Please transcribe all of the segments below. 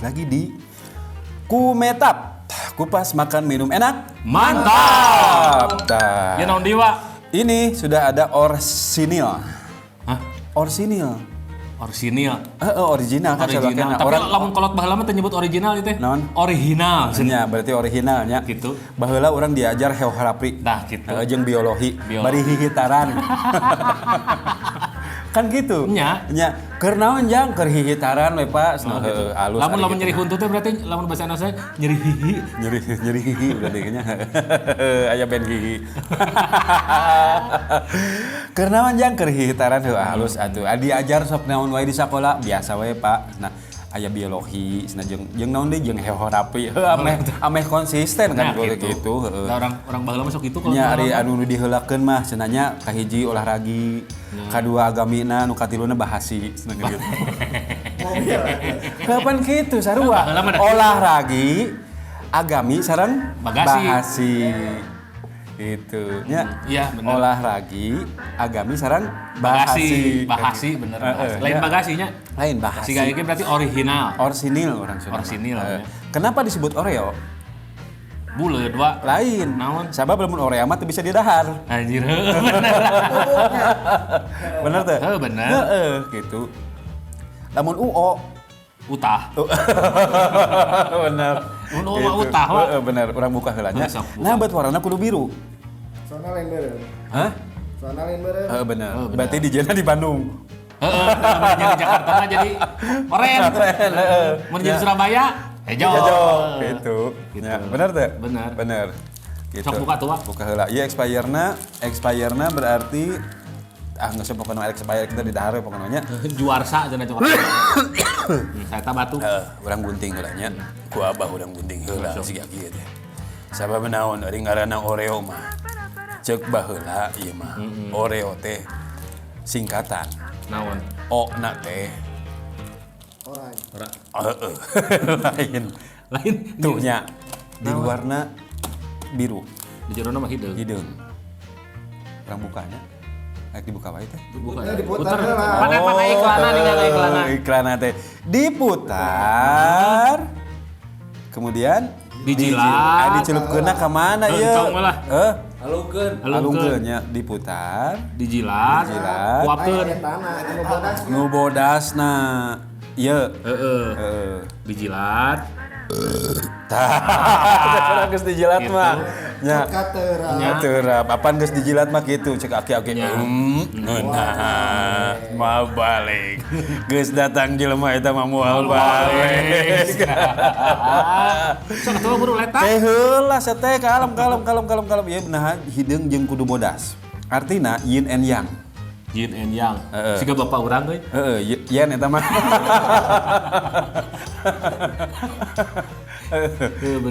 lagi di Kumetap, kupas makan minum enak. Mantap. Nah, Ya naon diwa? ini sudah ada orsinil. Hah? Orsinil. Orisinil. Original kan Original. Tapi lamun kolot baheula mah teu nyebut original itu. Naon? Original. Nya berarti originalnya. Gitu. Baheula orang diajar geografi. Nah, gitu. Jeung biologi. Biologi. Bari hihitaran. Kan gitu. Nya. Keur naon jang keur hihitaran we Pak. Gitu. Alus. Lamun nyeri huntu teh berarti lamun bahasa Indonesia nyeri hihi. Nyeri hihi berarti nya. Aya band hihi. Keur naon jang keur hihitaran halus atuh. Diajar sok naon wae di sakola biasa we Pak. Nah, aya biologi cenah jeung naon deui jeung geografi. Ameh konsisten kan kudu gitu. Nah, orang baheula mah sok kitu kalau Nya ari anu diheulakeun mah cenah nya kahiji olahragi, kadua agamina, nu katiluna bahasi cenah gitu. Kapan kitu sarua? Olahragi, agami sareng bahasi. Itu nya. Iya, bener. Olahragi, agami sareng bahasi. Bahasi bener. Lain bagasinya. Lain bahasi. Siga ieu berarti original. Orsinil orang Sunda. Orsinil. Kenapa disebut Oreo? Buleud wa. Lain. Naon? Sabab lamun Oreo mah teu bisa didahar. Anjir, bener. Bener teh? Bener. Gitu. Lamun UO Utah. bener. Mun UO mah utah wa. Bener, urang buka heula nya. Sok buka. Nah, bet warna kudu biru. Soalnya lain beureum. Hah? Soalnya lain beureum. Bener. Oh, bener. Berarti dijana di Bandung. Jadi Jakarta mah jadi oren. Mun jadi Surabaya hijau. Gitu. Gitu. Ya, bener teh? Bener. Bener. Gitu. Sok buka tuh, Wak. Buka heula. Ieu expire-na berarti nggak usah pokoknya expire kita di dahar pokoknya. Juarsa cenah coba. Saya batu. Urang gunting heula nya. Ku abah urang gunting heula siga kieu teh. Sabab naon ari ngaranna Oreo mah. Ceuk baheula ieu mah. Oreo teh singkatan. Naon? O na teh. Orang. Lain. Lain. Tuh nya. Di luarna biru. Di jerona mah hideung. Hideung. Urang bukanya. Ayo dibuka wae teh. Dibuka. Diputar heula. Mana iklanna ninggalin iklanna. Iklanna teh diputar. Kemudian Dijilat. dicelupkeunna ka mana ieu? Entong lah. Alungkeun nya diputar, Dijilat. Dijilat. Kuapkeun. Tanah anu bodas. nu bodasna ieu. Heeh. Dijilat. Tah, geus dijilat Gitu. mah. Nya. Kateura. Nya teurap. Apaan geus dijilat mah kitu cek aki-aki. Nah, mau balik. Geus datang jelema eta mah moal balik. Sok atuh buru letak. Teh heula sateh kalem. Ieu beunah hideung jeung kudu bodas. Artina yin and yang. Yin and yang. Siga bapak urang euy. Yen eta mah.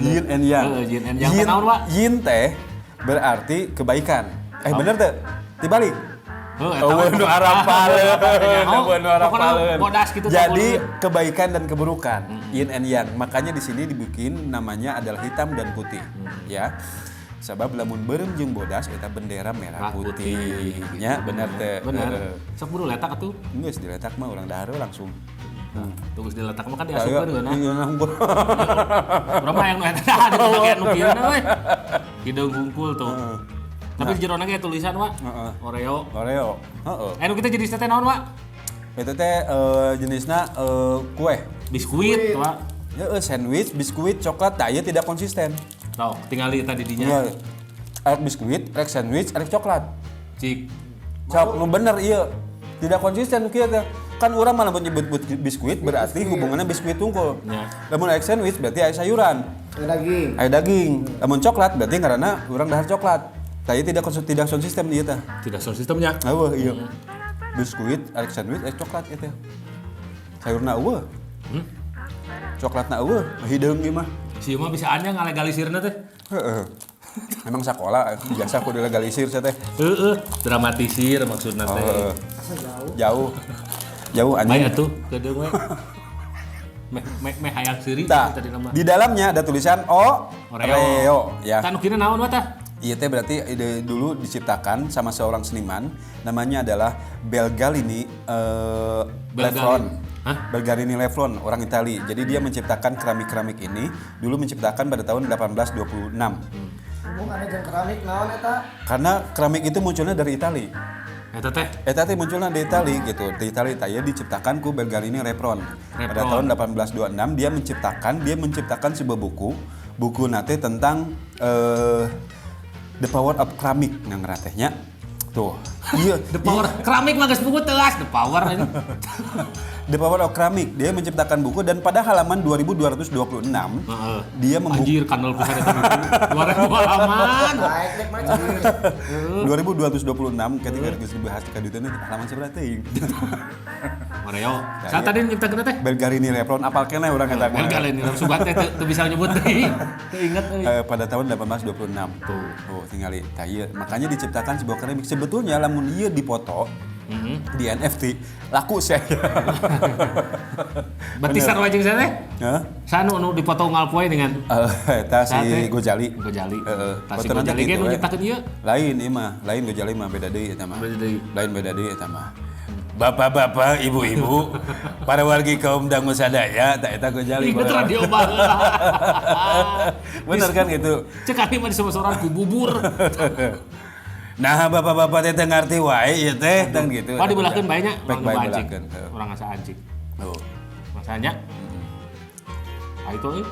Yin and yang. Yin and yang teh naon, Wak? Yin teh berarti kebaikan. Bener teh? Dibalik. Nu arapaleun. Nu arapaleun. Bodas gitu. Jadi kebaikan dan keburukan, yin and yang. Makanya di sini dibikin namanya adalah hitam dan putih, ya. Sabab lamun beureum jeung bodas eta bendera merah putih. Nya bener teh. Bener. Sok buru letak atuh. Geus diletak mah urang dahar langsung. Tunggu diletak mah kan diasupkeun geuna. Iya, Urang mah yang nu eta ada bagian nu kieu we. Hideung hungkul tuh. Tapi di jerona ge tulisan, Wak. Oreo. Heeh. Nu kita jadi teh naon, Wak? Eta teh jenisna kue. Biskuit, Wak. Sandwich, biskuit, coklat, tah ieu tidak konsisten. Tuh, tinggali tadi dinya. Iya. Arek biskuit, arek sandwich, arek coklat. Cik. Sok nu bener ieu. Tidak konsisten kieu teh. Kan urang malah nyebut biskuit berarti hubungannya biskuit tungkul. Ya. Lamun arek sandwich berarti aya sayuran, Daging. aya daging. Lamun coklat berarti ngaranna urang dahar coklat. Tah ieu tidak konsisten ieu teh. Tidak sound sistemnya. Eueuh ieu. Biskuit, arek sandwich, coklat ieu teh. Sayurna eueuh. Coklatna eueuh, hideung ieu mah. Si mah bisa anya ngalegalisirna teh. Heeh. Memang sakola biasa kudu legalisir teh. Dramatisir maksudna teh. Jauh anjing. Bae atuh kedeung we. Hayang siri Tah, tadi nama. di dalamnya ada tulisan Oreo ya. Tanu kina naon wa tah? Iya teh berarti ide dulu diciptakan sama seorang seniman namanya adalah Belgalini Lefron. Belgalini Lefron, orang Itali. Jadi dia menciptakan keramik-keramik ini dulu menciptakan pada tahun 1826. Umum ada jeung keramik naon eta? Karena keramik itu munculnya dari Itali. Eta teh Munculnya di Itali gitu. Di Itali tanya diciptakan ku Belgalini Lefron. Pada tahun 1826 dia menciptakan sebuah buku nate tentang The Power of Keramik yang ngeratehnya. Tuh. Iya, The Power keramik mah geus buku teuas The Power ini. The Power of Keramik. Dia menciptakan buku dan pada halaman 2226 dia membuka Anjir kanal ku eta 2000 halaman. Baik dek mah jadi. 2226 ketika geus dibahas ka dieu halaman seberapa teuing. Oreo. Saat tadi nyiptakeun teh Belgalini Lefron apal keneh urang eta. Belgalini subat teh teu bisa nyebut teh. Teu inget euy. Pada tahun 1826. Tuh, tinggali. Tah ieu makanya diciptakan sebuah keramik. Sebetulnya lamun ieu dipoto di NFT laku sih. Berarti sarua jeung saya teh? Heeh. Sanu nu dipoto unggal poe dengan Eta si Sate. Gojali. Gojali. Heeh. Tah si Foto nanti Gojali ge gitu, nu we. nyiptakeun ieu. Lain ieu mah, lain Gojali mah beda deui eta mah. Beda deui. Lain beda deui eta mah. Bapak-bapak, ibu-ibu, para wargi kaum dangu sadaya, tak eta Gojali. Ingat radio baheula. Bener kan gitu. Cek ari mah disebut soran ku bubur. Nah, bapak-bapak teh ngarti wae ieu teh tang gitu. Oh dibelahkeun bae nya. Baik bae belahkeun. Urang asa anjing. Tuh. Masanya. Pahit euy.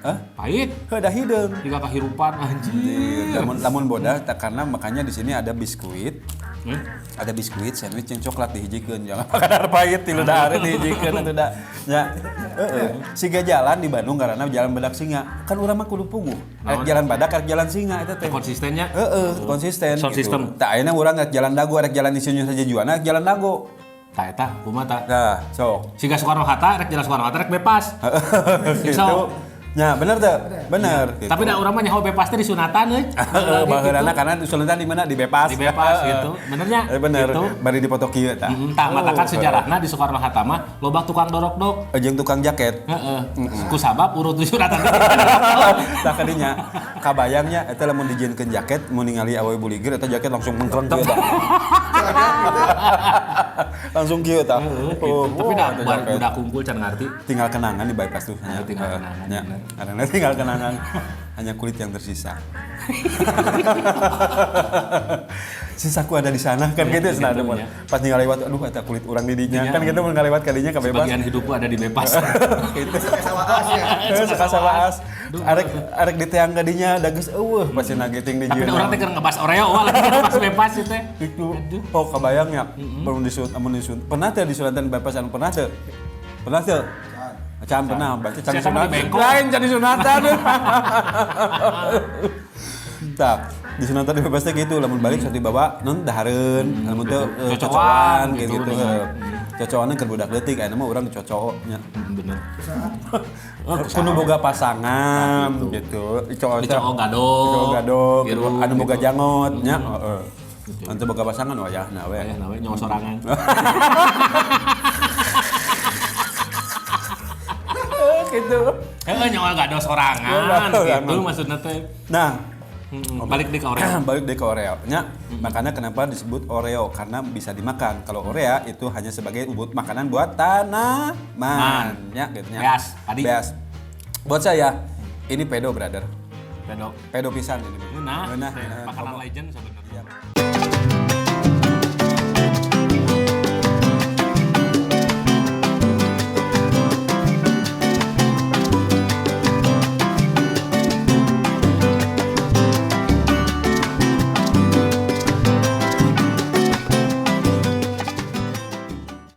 Hah? Pahit. Heudah hideung. Jika kahirupan anjing. Lamun bodas karena makanya di sini ada biskuit. Ada biskuit sandwich yang coklat dihijikeun. Jangan makan pahit ti ludah are dihijikeun atuh da. Nya. Heeh. Siga jalan di Bandung karena jalan badak singa. Kan urang mah kudu puguh. Arek jalan badak arek jalan singa eta teh. Konsistennya. Konsisten Sound gitu. system. Tak ayeuna urang arek jalan dago, arek jalan Insinyur saja juana, arek jalan dago. Tah eta kumaha tah? Nah, sok. Siga Soekarno-Hatta rek jalan Soekarno-Hatta rek bebas. Gitu. Ya, bener tuh. Bener. Gitu. Tapi da urang mah nyaho bebas teh di sunatan euy. Baheurana karena sunatan di mana? Di Bepas. Di Bepas gitu. Benernya? Bener. Gitu. Bari dipoto kieu tah. Tah matakan sejarahna di Soekarno-Hatta mah loba tukang dorok-dok. Jeung tukang jaket. Heeh. Ku sabab urut di sunatan. Tah kadinya kabayangnya eta lamun dijieunkeun jaket mun ningali awewe buligir eta jaket langsung mengkreng kieu tah. Langsung kieu tah. Tapi da budak kumpul can ngarti. Tinggal kenangan di bypass tuh. Tinggal kenangan, Ya. bener. Karena tinggal kenangan. Hanya kulit yang tersisa. Sisaku ada di sana kan gitu gitu, senada ya. pas tinggal lewat aduh eta kulit urang di dinya kan gitu mun ngalewat ka dinya ka bebas. Bagian hidupku ada di bebas. Gitu. Sama as ya. Sekasa waas. Arek diteang ka dinya da geus eueuh pasti nageting di Tapi jieun. da urang teh keur ngebahas Oreo wah lagi ngebahas bebas itu teh. Itu. Oh kabayangnya belum disun amun disun. Pernah teh di Sultan Bypass anu pernah teh? Pernah teh? Can pernah, berarti can Saya kan di sunatan. Bengkok. Lain can di sunatan. Tak, di sunatan di bebas teh gitu, lamun balik sok dibawa non dahareun, lamun teh cocokan gitu. Cocokanna keur budak leutik, ayeuna mah urang dicocoknya. Bener. Kudu boga pasangan gitu. Dicocok gadog. Gadog, Biru, anu boga gitu. jangot nya, heeh. Anu boga pasangan wayahna we. Aya nawe nyawa sorangan. Gitu. Heeh nyawa gadog sorangan gitu maksudna teh. Nah, Balik di ka Oreo. balik deh ke Oreo. Nya, makanya kenapa disebut Oreo? Karena bisa dimakan. Kalau Oreo itu hanya sebagai makanan buat tanaman. Ya, gitu nya. Beas, tadi. Beas. Buat saya, ini pedo, brother. Pedok. Pedo pisan ini. Nah, Beunah, teh beunah. makanan legend sebenarnya. Iya.